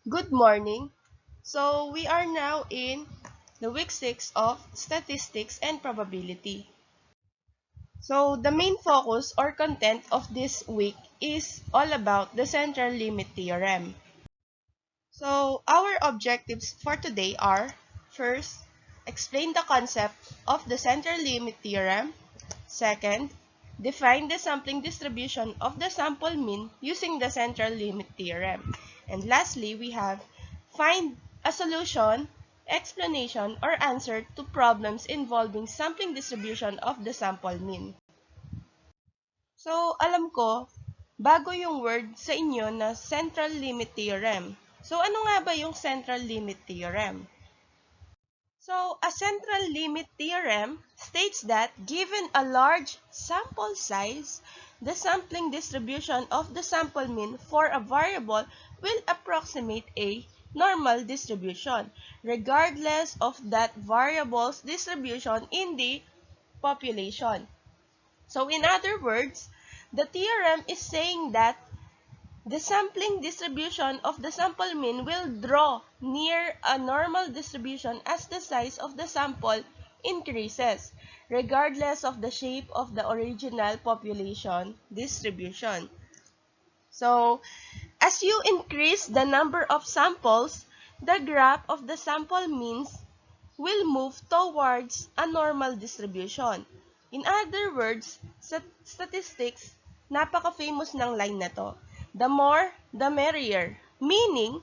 Good morning. So we are now in the week 6 of Statistics and Probability. So the main focus or content of this week is all about the Central Limit Theorem. So our objectives for today are: first, explain the concept of the Central Limit Theorem. Second, define the sampling distribution of the sample mean using the Central Limit Theorem. And lastly, we have find a solution, explanation, or answer to problems involving sampling distribution of the sample mean. So, alam ko, bago yung word sa inyo na Central Limit Theorem. So, ano nga ba yung Central Limit Theorem? So, a central limit theorem states that given a large sample size, the sampling distribution of the sample mean for a variable will approximate a normal distribution, regardless of that variable's distribution in the population. So, in other words, the theorem is saying that the sampling distribution of the sample mean will draw near a normal distribution as the size of the sample increases, regardless of the shape of the original population distribution. So, as you increase the number of samples, the graph of the sample means will move towards a normal distribution. In other words, sa statistics, napaka-famous ng line na to. The more, the merrier. Meaning,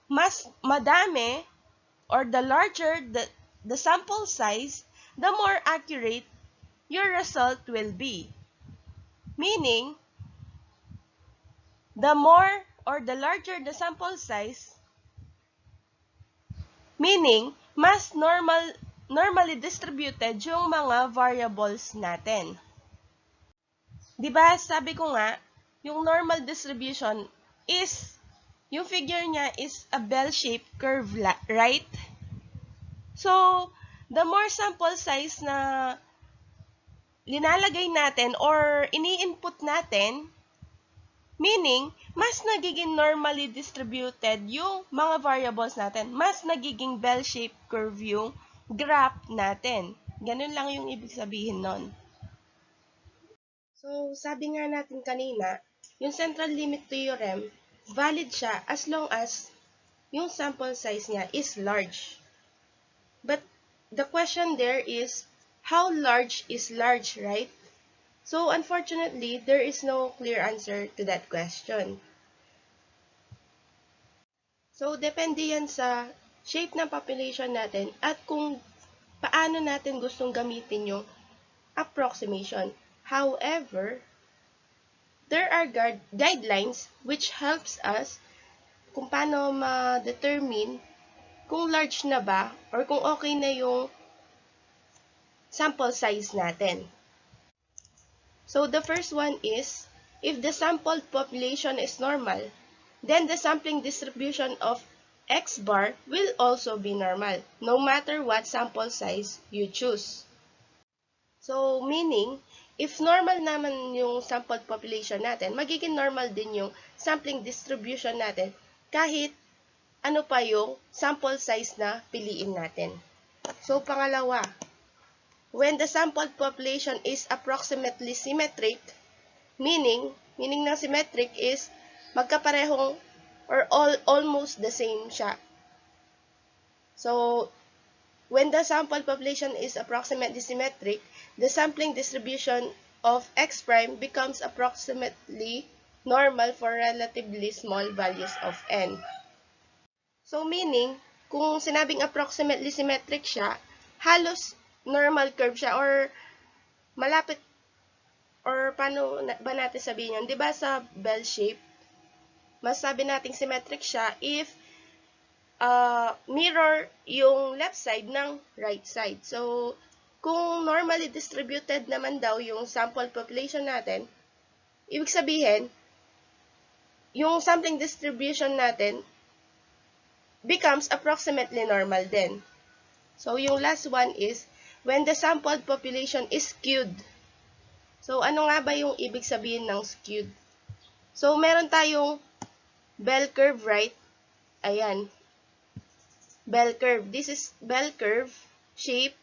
mas madami or the larger the sample size, the more accurate your result will be. Meaning, the more or the larger the sample size, meaning, mas normally distributed yung mga variables natin. 'Di ba, sabi ko nga, yung normal distribution is, yung figure niya is a bell-shaped curve, right? So, the more sample size na linalagay natin or ini-input natin, meaning, mas nagiging normally distributed yung mga variables natin. Mas nagiging bell-shaped curve yung graph natin. Ganun lang yung ibig sabihin nun. So, sabi nga natin kanina, yung Central Limit Theorem, valid siya as long as yung sample size niya is large. But the question there is, how large is large, right? So, unfortunately, there is no clear answer to that question. So, depende yan sa shape ng population natin at kung paano natin gustong gamitin yung approximation. However, there are guidelines which helps us kung paano ma-determine kung large na ba or kung okay na yung sample size natin. So, the first one is, if the sampled population is normal, then the sampling distribution of X bar will also be normal, no matter what sample size you choose. So, meaning, if normal naman yung sampled population natin, magiging normal din yung sampling distribution natin kahit ano pa yung sample size na piliin natin. So, pangalawa, when the sampled population is approximately symmetric, meaning ng symmetric is magkaparehong or almost the same siya. So, when the sample population is approximately symmetric, the sampling distribution of X prime becomes approximately normal for relatively small values of N. So, meaning, kung sinabing approximately symmetric siya, halos normal curve siya or malapit, or paano ba natin sabihin yun? Diba sa bell shape, masasabi nating symmetric siya if mirror yung left side ng right side. So, kung normally distributed naman daw yung sample population natin, ibig sabihin, yung sampling distribution natin becomes approximately normal din. So, yung last one is, when the sampled population is skewed. So, ano nga ba yung ibig sabihin ng skewed? So, meron tayong bell curve, right? Ayan, bell curve. This is bell curve shape.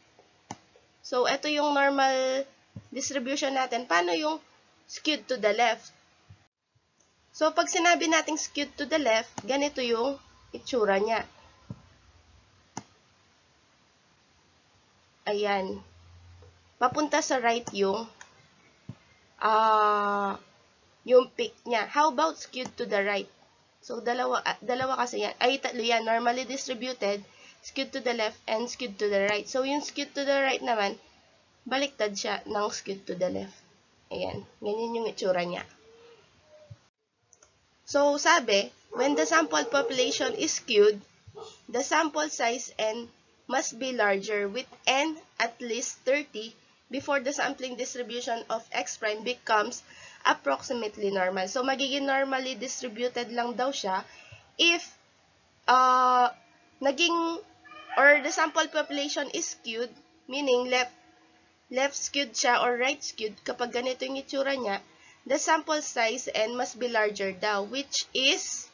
So, ito yung normal distribution natin. Paano yung skewed to the left? So, pag sinabi nating skewed to the left, ganito yung itsura niya. Ayan. Papunta sa right yung peak niya. How about skewed to the right? So, dalawa kasi yan. Ay, tatlo yan. Normally distributed, skewed to the left, and skewed to the right. So, yung skewed to the right naman, baliktad siya ng skewed to the left. Ayan. Ganyan yung itsura niya. So, sabi, when the sample population is skewed, the sample size n must be larger with n at least 30 before the sampling distribution of x prime becomes approximately normal. So, magiging normally distributed lang daw siya if the sample population is skewed, meaning left skewed siya or right skewed. Kapag ganito yung itsura niya, the sample size n must be larger daw, which is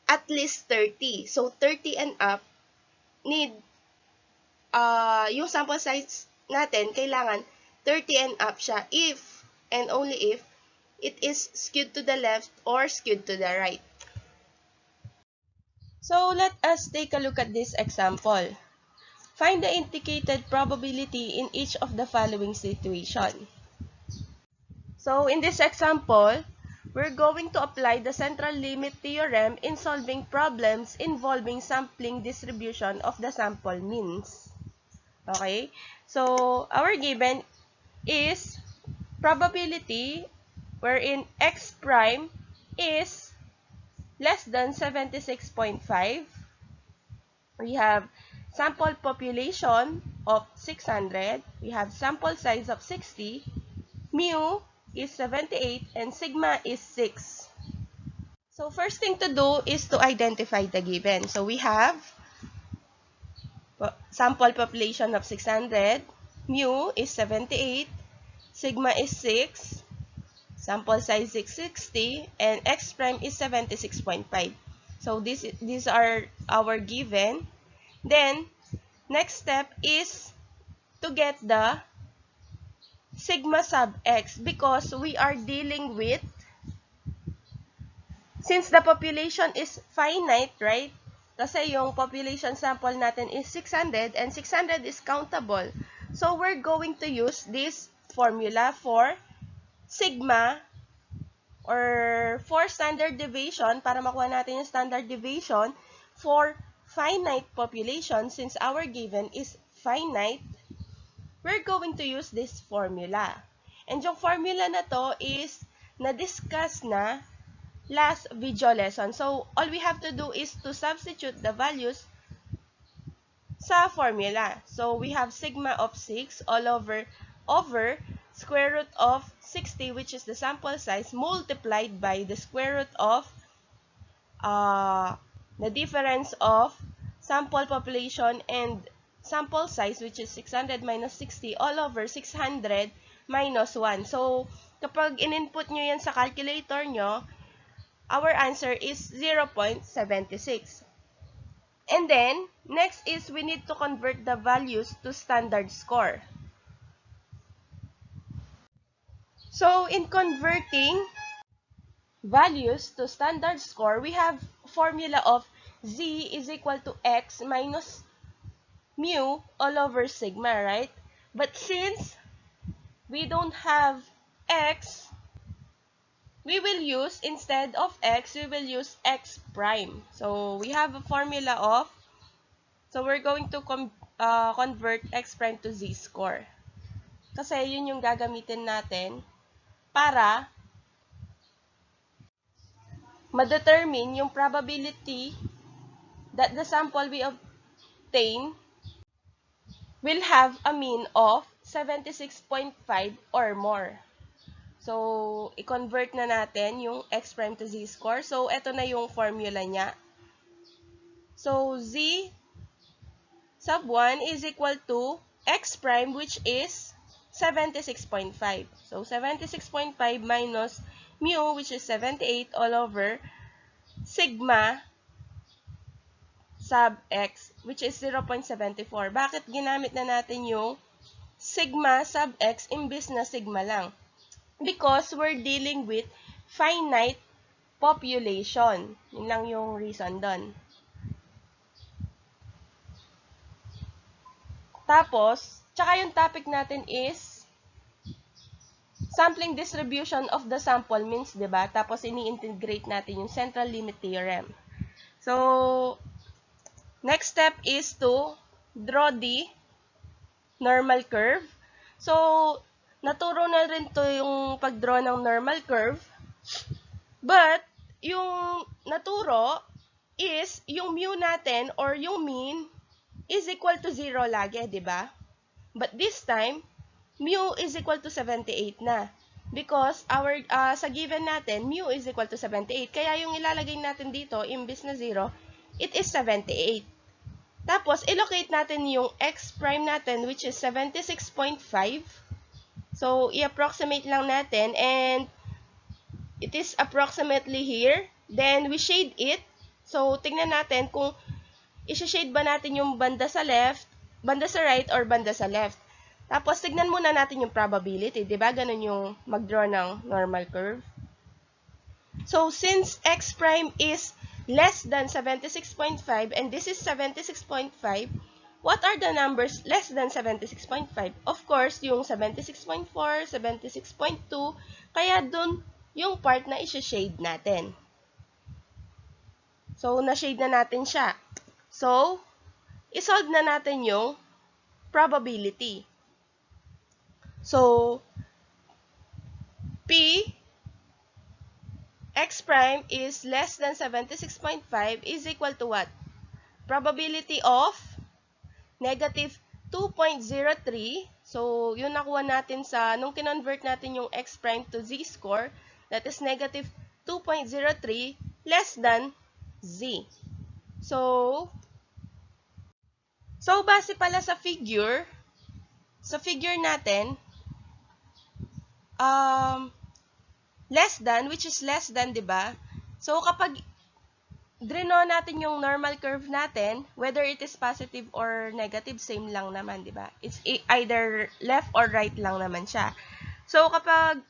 at least 30. So, 30 and up, need, yung sample size natin, kailangan 30 and up siya if, and only if, it is skewed to the left or skewed to the right. So, let us take a look at this example. Find the indicated probability in each of the following situation. So, in this example, we're going to apply the Central Limit Theorem in solving problems involving sampling distribution of the sample means. Okay? So, our given is probability wherein x prime is less than 76.5. We have sample population of 600. We have sample size of 60. Mu is 78 and sigma is 6. So, first thing to do is to identify the given. So, we have sample population of 600, mu is 78, sigma is 6, sample size is 60, and x prime is 76.5. So, these are our given. Then, next step is to get the sigma sub x because we are dealing with, since the population is finite, right? Kasi yung population sample natin is 600 and 600 is countable. So, we're going to use this formula for sigma or for standard deviation para makuha natin yung standard deviation for finite population. Since our given is finite, we're going to use this formula. And yung formula na to is na-discuss na last video lesson. So, all we have to do is to substitute the values sa formula. So, we have sigma of 6 all over square root of 60, which is the sample size, multiplied by the square root of the difference of sample population and sample size, which is 600 minus 60, all over 600 minus 1. So, kapag in-input nyo yan sa calculator nyo, our answer is 0.76. And then, next is we need to convert the values to standard score. So, in converting values to standard score, we have formula of z is equal to x minus mu all over sigma, right? But since we don't have x, we will use, instead of x, we will use x prime. So, we have a formula of, so we're going to convert x prime to z score. Kasi yun yung gagamitin natin para ma-determine yung probability that the sample we obtain will have a mean of 76.5 or more. So, i-convert na natin yung x prime to z score. So, eto na yung formula niya. So, z sub 1 is equal to x prime, which is 76.5. So, 76.5 minus mu, which is 78 all over sigma, sub x, which is 0.74. Bakit ginamit na natin yung sigma sub x imbis na sigma lang? Because we're dealing with finite population. Yun lang yung reason doon. Tapos, tsaka yung topic natin is sampling distribution of the sample means, diba? Tapos, ini-integrate natin yung Central Limit Theorem. So, next step is to draw the normal curve. So, naturo na rin to yung pag-draw ng normal curve. But, yung naturo is yung mu natin or yung mean is equal to 0 lagi, di ba? But this time, mu is equal to 78 na. Because our sa given natin, mu is equal to 78. Kaya yung ilalagay natin dito, imbis na 0, it is 78. Tapos, ilocate natin yung x prime natin, which is 76.5. So, i-approximate lang natin, and it is approximately here. Then, we shade it. So, tingnan natin kung i-shade ba natin yung banda sa left, banda sa right, or banda sa left. Tapos, tignan muna natin yung probability. Diba? Ganun yung mag-draw ng normal curve. So, since x prime is less than 76.5 and this is 76.5, what are the numbers less than 76.5? Of course, yung 76.4, 76.2, kaya dun yung part na i-shade natin. So, na-shade na natin siya. So, isolve na natin yung probability. So, P x prime is less than 76.5 is equal to what? Probability of negative 2.03. So, yun nakuha natin sa, nung kinonvert natin yung x prime to z-score, that is negative 2.03 less than z. So, base pala sa figure natin, less than, which is less than, diba? So, kapag dreno natin yung normal curve natin, whether it is positive or negative, same lang naman, diba? It's either left or right lang naman siya. So, kapag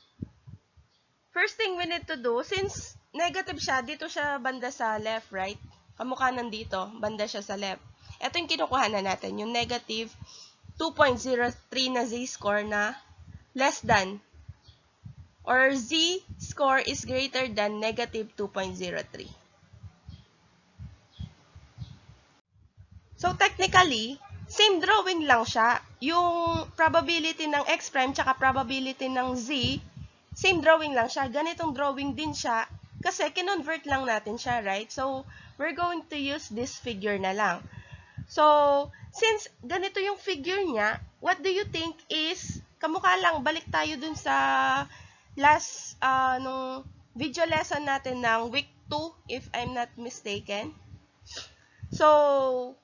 first thing we need to do, since negative siya, dito siya banda sa left, right? Kamukha nandito, banda siya sa left. Ito yung kinukuha na natin, yung negative 2.03 na z-score na less than, or z-score is greater than negative 2.03. So, technically, same drawing lang siya. Yung probability ng x prime tsaka probability ng z, same drawing lang siya. Ganitong drawing din siya kasi kinonvert lang natin siya, right? So, we're going to use this figure na lang. So, since ganito yung figure niya, what do you think is, kamukha lang, balik tayo dun sa last nung video lesson natin ng week 2, if I'm not mistaken. So,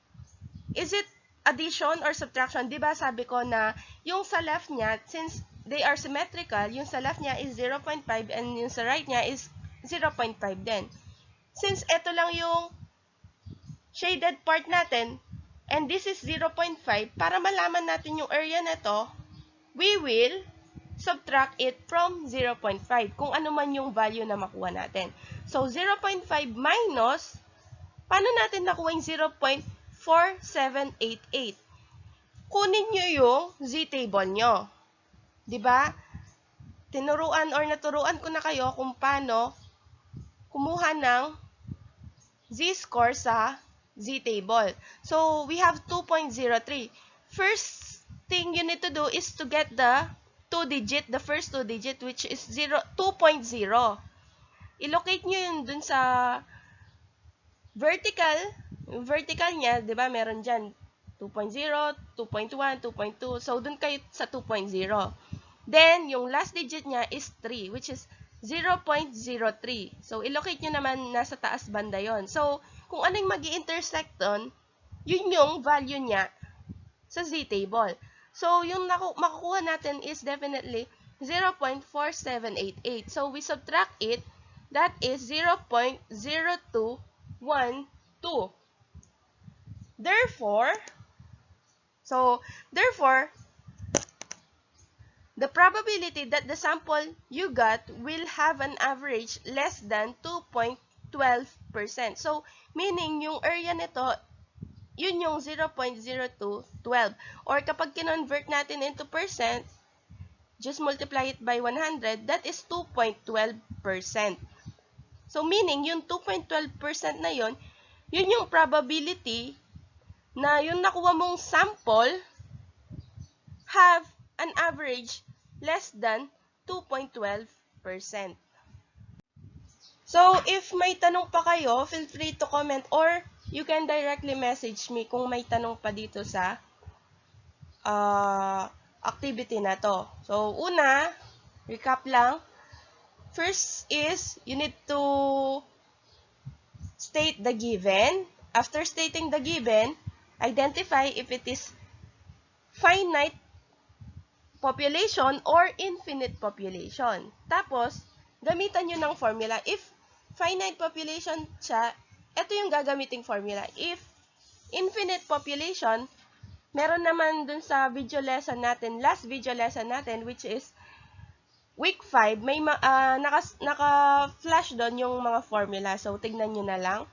is it addition or subtraction? Diba sabi ko na yung sa left niya, since they are symmetrical, yung sa left niya is 0.5 and yung sa right niya is 0.5 din. Since ito lang yung shaded part natin, and this is 0.5, para malaman natin yung area na to, we will subtract it from 0.5, kung ano man yung value na makuha natin. So, 0.5 minus, paano natin nakuha yung 0.4788? Kunin nyo yung z-table nyo. Diba? Tinuruan or naturuan ko na kayo kung paano kumuha ng z-score sa z-table. So, we have 2.03. First thing you need to do is to get the the first two digit, which is 2.0. I-locate nyo yun dun sa vertical. Yung vertical niya, di ba, meron dyan 2.0, 2.1, 2.2. So, dun kayo sa 2.0. Then, yung last digit niya is 3, which is 0.03. So, i-locate nyo naman nasa taas banda yon. So, kung ano yung mag-i-intersect doon, yun yung value niya sa z-table. So, yung makukuha natin is definitely 0.4788. So, we subtract it. That is 0.0212. Therefore, therefore, the probability that the sample you got will have an average less than 2.12%. So, meaning yung area nito, yun yung 0.0212. Or kapag kinonvert natin into percent, just multiply it by 100, that is 2.12%. So, meaning yung 2.12% na yun yung probability na yung nakuha mong sample have an average less than 2.12%. So, if may tanong pa kayo, feel free to comment or you can directly message me kung may tanong pa dito sa activity na to. So, una, recap lang. First is, you need to state the given. After stating the given, identify if it is finite population or infinite population. Tapos, gamitan nyo ng formula. If finite population siya, ito yung gagamiting formula. If infinite population, meron naman dun sa video lesson natin, last video lesson natin, which is week 5, may naka-flash doon yung mga formula. So, tignan nyo na lang.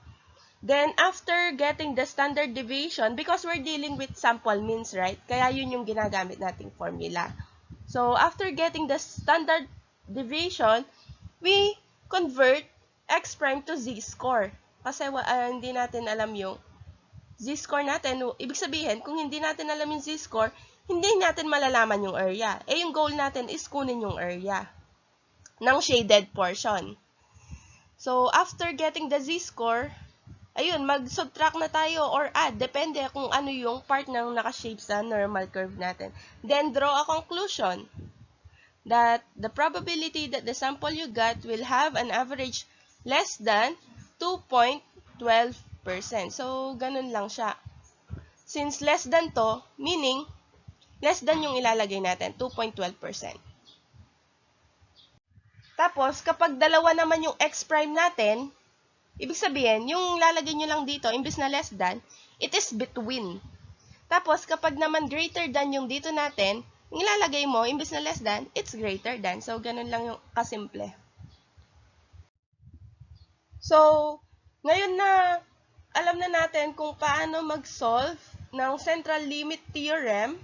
Then, after getting the standard deviation, because we're dealing with sample means, right? Kaya yun yung ginagamit nating formula. So, after getting the standard deviation, we convert x prime to z-score. Kasi hindi natin alam yung z-score natin. Ibig sabihin, kung hindi natin alam yung z-score, hindi natin malalaman yung area. Yung goal natin is kunin yung area ng shaded portion. So, after getting the z-score, ayun, mag-subtract na tayo or add. Depende kung ano yung part ng naka-shape sa normal curve natin. Then, draw a conclusion that the probability that the sample you got will have an average less than 2.12%. So, ganun lang siya. Since less than to, meaning, less than yung ilalagay natin, 2.12%. Tapos, kapag dalawa naman yung x prime natin, ibig sabihin, yung lalagay nyo lang dito, imbis na less than, it is between. Tapos, kapag naman greater than yung dito natin, yung ilalagay mo, imbis na less than, it's greater than. So, ganun lang yung kasimple. So, ngayon na alam na natin kung paano mag-solve ng Central Limit Theorem,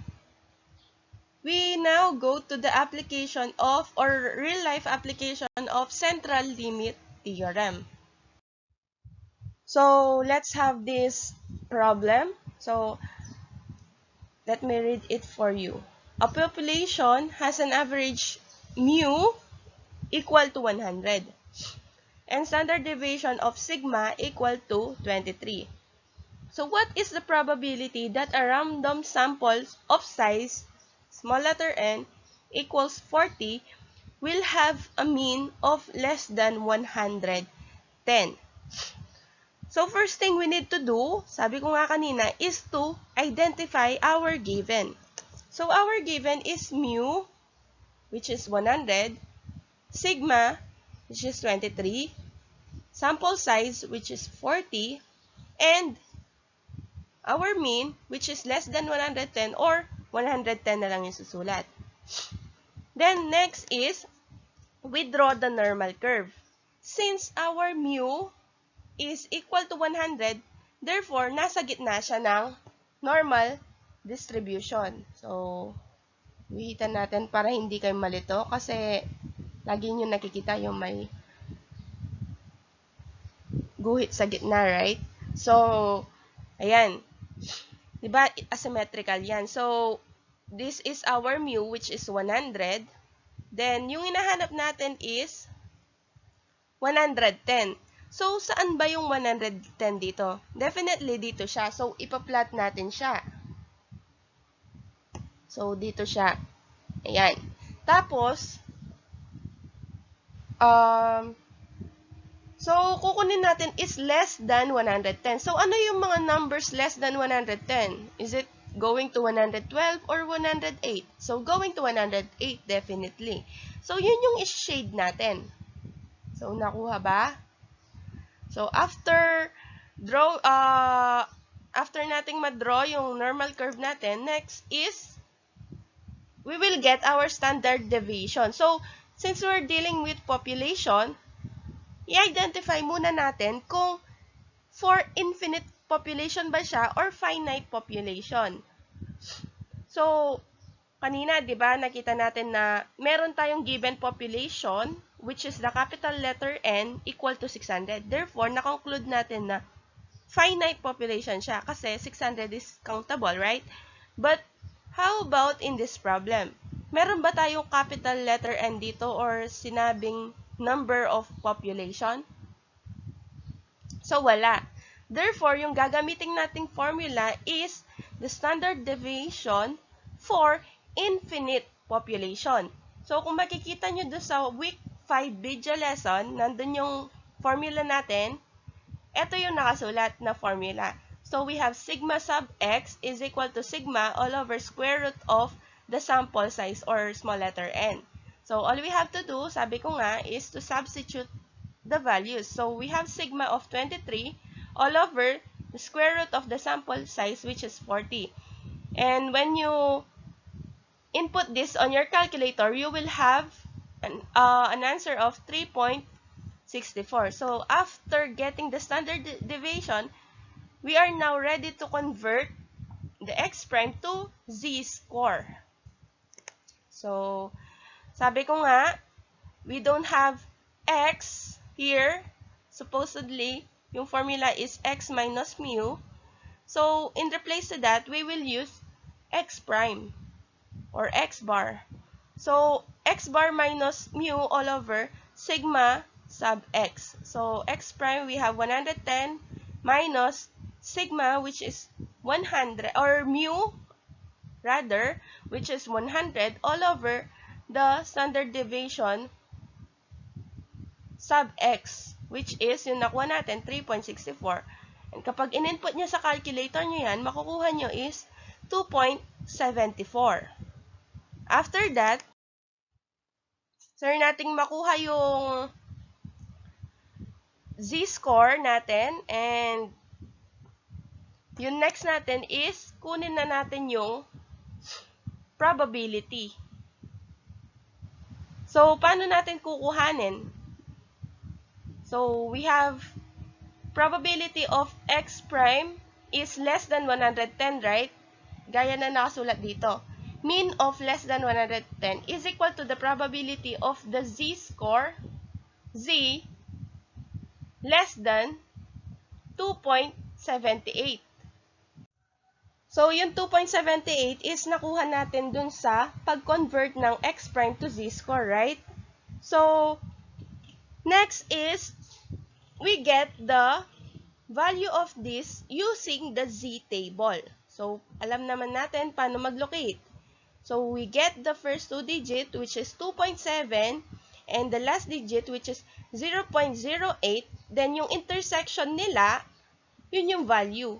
we now go to the application of, or real-life application of Central Limit Theorem. So, let's have this problem. So, let me read it for you. A population has an average mu equal to 100 and standard deviation of sigma equal to 23. So, what is the probability that a random sample of size small letter n equals 40 will have a mean of less than 110? So, first thing we need to do, sabi ko nga kanina, is to identify our given. So, our given is mu, which is 100, sigma, which is 23, sample size, which is 40, and our mean, which is less than 110 or 110 na lang yung susulat. Then, next is, we draw the normal curve. Since our mu is equal to 100, therefore, nasa gitna siya ng normal distribution. So, guhitan natin para hindi kayo malito kasi lagi nyo nakikita yung may guhit sa gitna, right? So, ayan. Diba? Asymmetrical yan. So, this is our mu, which is 100. Then, yung hinahanap natin is 110. So, saan ba yung 110 dito? Definitely dito siya. So, ipa-plot natin siya. So, dito siya. Ayan. Tapos, so, kukunin natin is less than 110. So, ano yung mga numbers less than 110? Is it going to 112 or 108? So, going to 108, definitely. So, yun yung is-shade natin. So, nakuha ba? So, after after nating ma-draw yung normal curve natin, next is we will get our standard deviation. So, since we're dealing with population, i-identify muna natin kung for infinite population ba siya or finite population. So, kanina, di ba, nakita natin na meron tayong given population, which is the capital letter N, equal to 600. Therefore, na-conclude natin na finite population siya kasi 600 is countable, right? But, how about in this problem? Meron ba tayong capital letter N dito or sinabing number of population? So, wala. Therefore, yung gagamitin nating formula is the standard deviation for infinite population. So, kung makikita nyo doon sa week 5 video lesson, nandun yung formula natin. Ito yung nakasulat na formula. So, we have sigma sub x is equal to sigma all over square root of the sample size or small letter n. So, all we have to do, sabi ko nga, is to substitute the values. So, we have sigma of 23 all over the square root of the sample size, which is 40. And when you input this on your calculator, you will have an answer of 3.64. So, after getting the standard deviation, we are now ready to convert the x prime to z-score. So, sabi ko nga, we don't have x here. Supposedly, yung formula is x minus mu. So, in replace to that, we will use x prime or x bar. So, x bar minus mu all over sigma sub x. So, x prime, we have 110 minus sigma, which is 100, or mu, rather, which is 100 all over the standard deviation sub x, which is, yung nakuha natin, 3.64. And kapag in-input nyo sa calculator nyo yan, makukuha nyo is 2.74. After that, sir nating makuha yung z-score natin, and yung next natin is kunin na natin yung probability. So, paano natin kukuhanin? So, we have probability of x prime is less than 110, right? Gaya na nakasulat dito. Mean of less than 110 is equal to the probability of the z-score, z, less than 2.78. So, yung 2.78 is nakuha natin dun sa pag-convert ng x prime to z-score, right? So, next is, we get the value of this using the z-table. So, alam naman natin paano mag-locate. So, we get the first two digit, which is 2.7, and the last digit, which is 0.08. Then, yung intersection nila, yun yung value.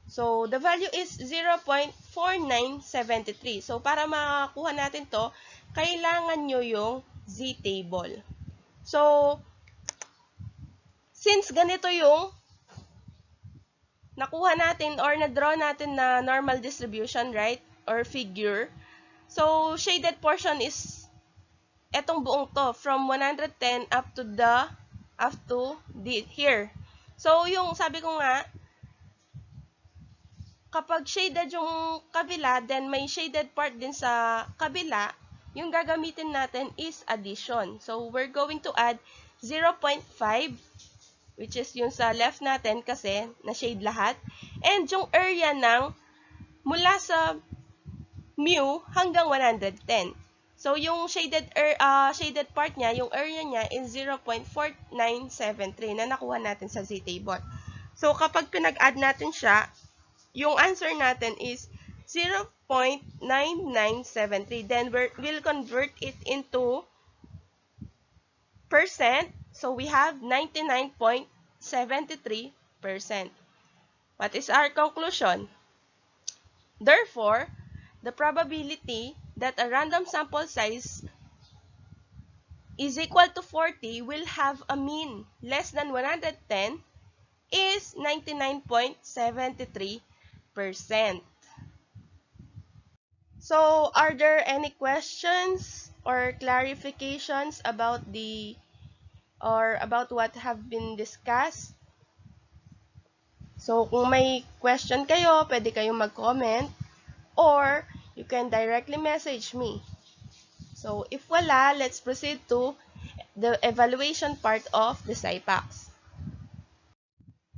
So, the value is 0.4973. So, para makakuha natin to, kailangan nyo yung z-table. So, since ganito yung nakuha natin or na-draw natin na normal distribution, right? Or figure. So, shaded portion is etong buong to from 110 up to here. So, yung sabi ko nga, kapag shaded yung kabila, then may shaded part din sa kabila, yung gagamitin natin is addition. So, we're going to add 0.5, which is yung sa left natin kasi na-shade lahat. And yung area ng mula sa mu hanggang 110. So, yung shaded part niya, yung area niya is 0.4973 na nakuha natin sa z-table. So, kapag pinag-add natin siya, yung answer natin is 0.9973. Then, we'll convert it into percent. So, we have 99.73%. What is our conclusion? Therefore, the probability that a random sample size is equal to 40 will have a mean less than 110 is 99.73%. So, are there any questions or clarifications about about what have been discussed? So, kung may question kayo, pwede kayong mag-comment or you can directly message me. So, if wala, let's proceed to the evaluation part of the SIPACS.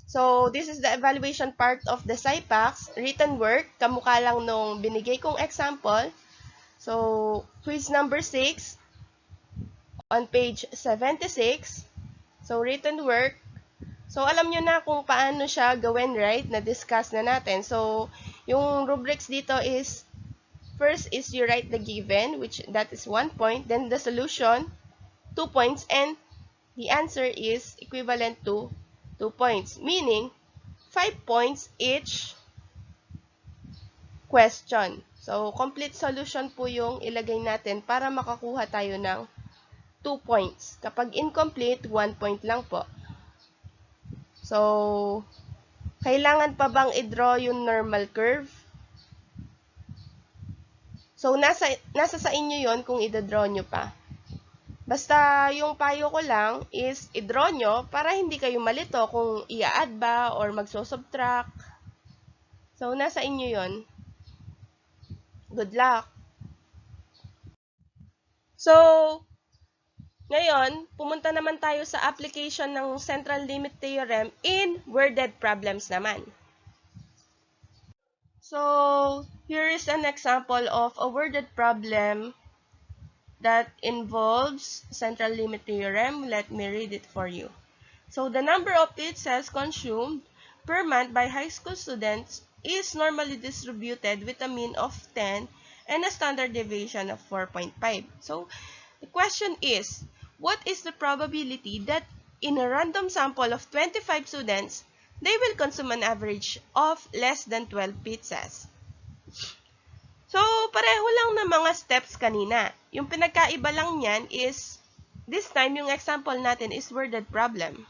So, this is the evaluation part of the SIPACS. Written work, kamukha lang nung binigay kong example. So, quiz number 6 on page 76. So, written work. So, alam nyo na kung paano siya gawin, right? Na-discuss na natin. So, yung rubrics dito is, first is you write the given, which that is 1 point. Then the solution, 2 points. And the answer is equivalent to 2 points. Meaning, 5 points each question. So, complete solution po yung ilagay natin para makakuha tayo ng 2 points. Kapag incomplete, 1 point lang po. So, kailangan pa bang i-draw yung normal curve? So, nasa sa inyo yon kung i-draw nyo pa. Basta yung payo ko lang is i-draw nyo para hindi kayo malito kung i-add ba or magso-subtract. So, nasa inyo yon. Good luck! So, ngayon, pumunta naman tayo sa application ng Central Limit Theorem in worded problems naman. So, here is an example of a worded problem that involves Central Limit Theorem. Let me read it for you. So, the number of pizzas consumed per month by high school students is normally distributed with a mean of 10 and a standard deviation of 4.5. So, the question is, what is the probability that in a random sample of 25 students, they will consume an average of less than 12 pizzas? So, pareho lang na mga steps kanina. Yung pinagkaiba lang niyan is, this time, yung example natin is worded problem.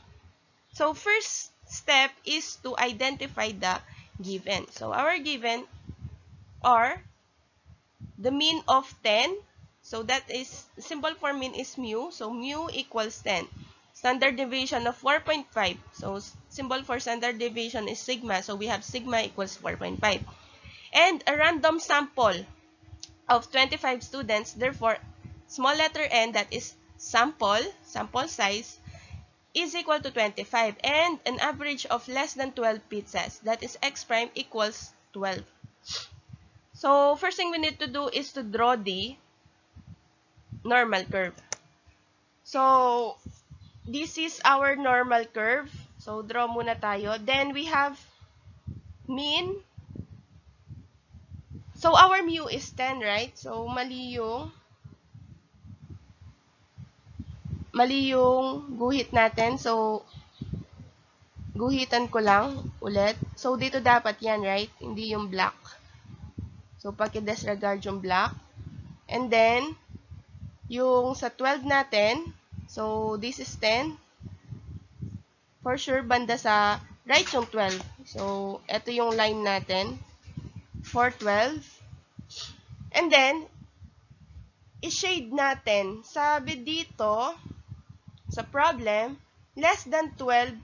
So, first step is to identify the given. So, our given are the mean of 10. So, that is, symbol for mean is mu. So, mu equals 10. Standard deviation of 4.5. So, symbol for standard deviation is sigma. So, we have sigma equals 4.5. And a random sample of 25 students. Therefore, small letter n, that is sample size, is equal to 25. And an average of less than 12 pizzas. That is x prime equals 12. So, first thing we need to do is to draw the normal curve. So, this is our normal curve. So, draw muna tayo. Then, we have mean. So, our mu is 10, right? So, mali yung guhit natin. So, guhitan ko lang ulit. So, dito dapat yan, right? Hindi yung black. So, paki-disregard yung black. And then, yung sa 12 natin, so, this is 10. For sure, banda sa right yung 12. So, ito yung line natin for 12. And then, i-shade natin. Sabi dito, sa problem, less than 12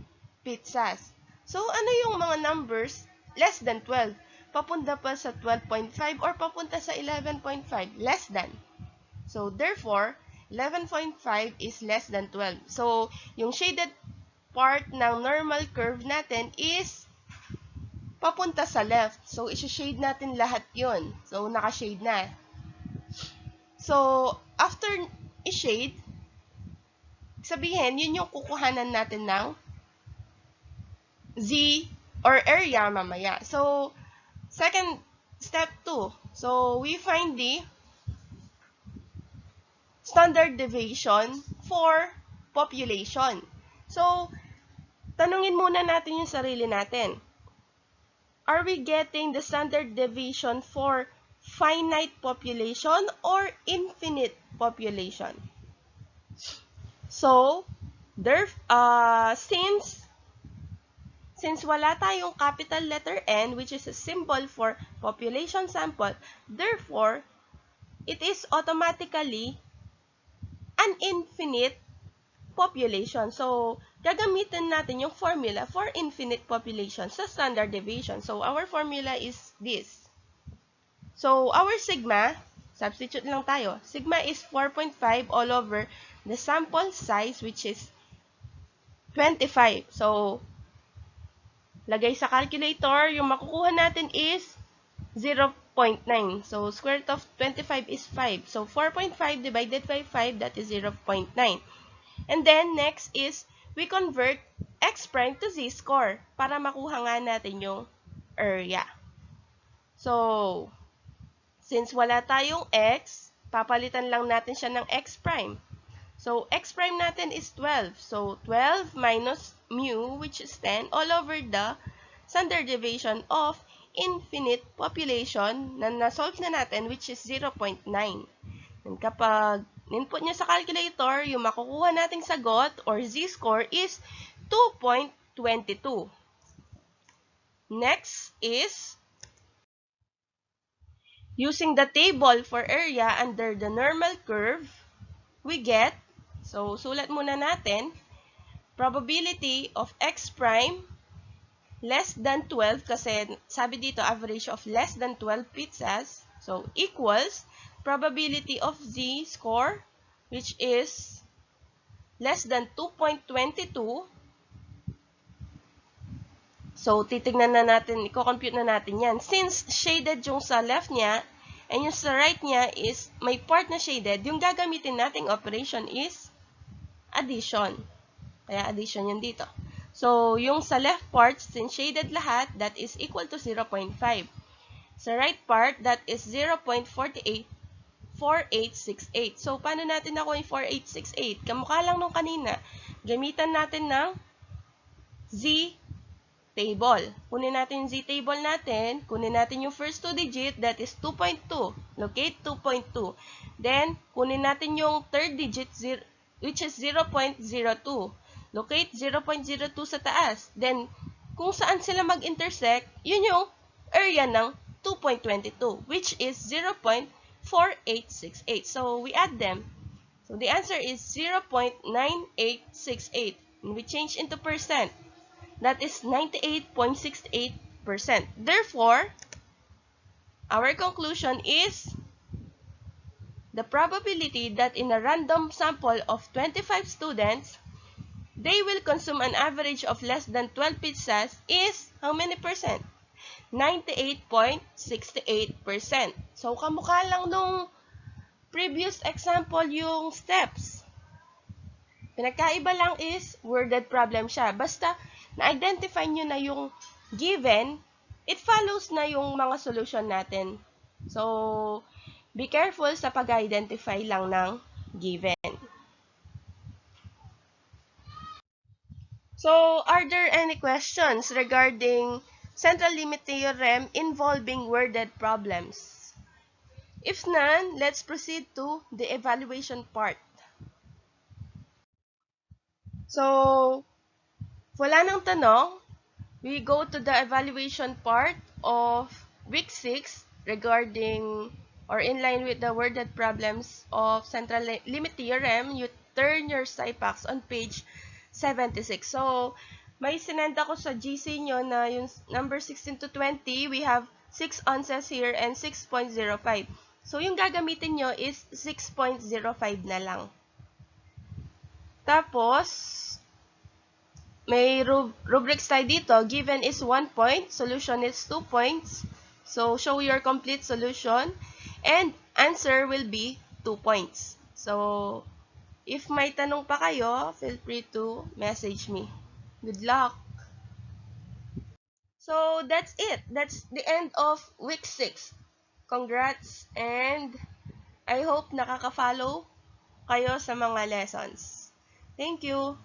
pizzas. So, ano yung mga numbers less than 12? Papunta pa sa 12.5 or papunta sa 11.5? Less than. So, therefore, 11.5 is less than 12. So, yung shaded part ng normal curve natin is papunta sa left. So, isi-shade natin lahat yun. So, naka-shade na. So, after i-shade, sabihin, yun yung kukuhanan natin ng Z or area mamaya. So, second, step 2. So, we find the standard deviation for population. So, tanungin muna natin yung sarili natin. Are we getting the standard deviation for finite population or infinite population? So, since since wala tayong capital letter N, which is a symbol for population sample, therefore, it is automatically an infinite population. So, gagamitin natin yung formula for infinite population sa standard deviation. So, our formula is this. So, our sigma, substitute lang tayo. Sigma is 4.5 all over the sample size, which is 25. So, lagay sa calculator, yung makukuha natin is 0.9. So, square root of 25 is 5. So, 4.5 divided by 5, that is 0.9. And then, next is, we convert x prime to z-score para makuha nga natin yung area. So, since wala tayong x, papalitan lang natin siya ng x prime. So, x prime natin is 12. So, 12 minus mu, which is 10, all over the standard deviation of infinite population na na-solve na natin, which is 0.9. And kapag input nyo sa calculator, yung makukuha nating sagot or z-score is 2.22. Next is, using the table for area under the normal curve, we get, so sulat muna natin, probability of x prime less than 12, kasi sabi dito average of less than 12 pizzas, so equals probability of z-score, which is less than 2.22. So, titignan na natin, i-compute na natin yan. Since shaded yung sa left niya, and yung sa right niya is may part na shaded, yung gagamitin nating operation is addition. Kaya addition yun dito. So, yung sa left part, since shaded lahat, that is equal to 0.5. Sa right part, that is 0.48. 4868. So, paano natin nakuha yung 4868? Kamukha lang nung kanina. Gamitan natin ng z-table. Kunin natin yung z-table natin. Kunin natin yung first 2 digit, that is 2.2. Locate 2.2. Then, kunin natin yung third digit, which is 0.02. Locate 0.02 sa taas. Then, kung saan sila mag-intersect, yun yung area ng 2.22, which is 0.4868. So, we add them. So, the answer is 0.9868. And we change into percent. That is 98.68%. Therefore, our conclusion is the probability that in a random sample of 25 students, they will consume an average of less than 12 pizzas is how many percent? 98.68%. So, kamukha lang nung previous example yung steps. Pinagkaiba lang is worded problem siya. Basta na-identify nyo na yung given, it follows na yung mga solution natin. So, be careful sa pag-identify lang ng given. So, are there any questions regarding Central Limit Theorem involving worded problems? If none, let's proceed to the evaluation part. So, wala nang tanong, we go to the evaluation part of week 6 regarding or in line with the worded problems of Central Limit Theorem. You turn your SciPacs on page 76. So, may sinend ako sa GC nyo na yung number 16 to 20, we have 6 ounces here and 6.05. So, yung gagamitin nyo is 6.05 na lang. Tapos, may rubrics tayo dito. Given is 1 point, solution is 2 points. So, show your complete solution. And answer will be 2 points. So, if may tanong pa kayo, feel free to message me. Good luck! So, that's it. That's the end of week 6. Congrats and I hope nakaka-follow kayo sa mga lessons. Thank you!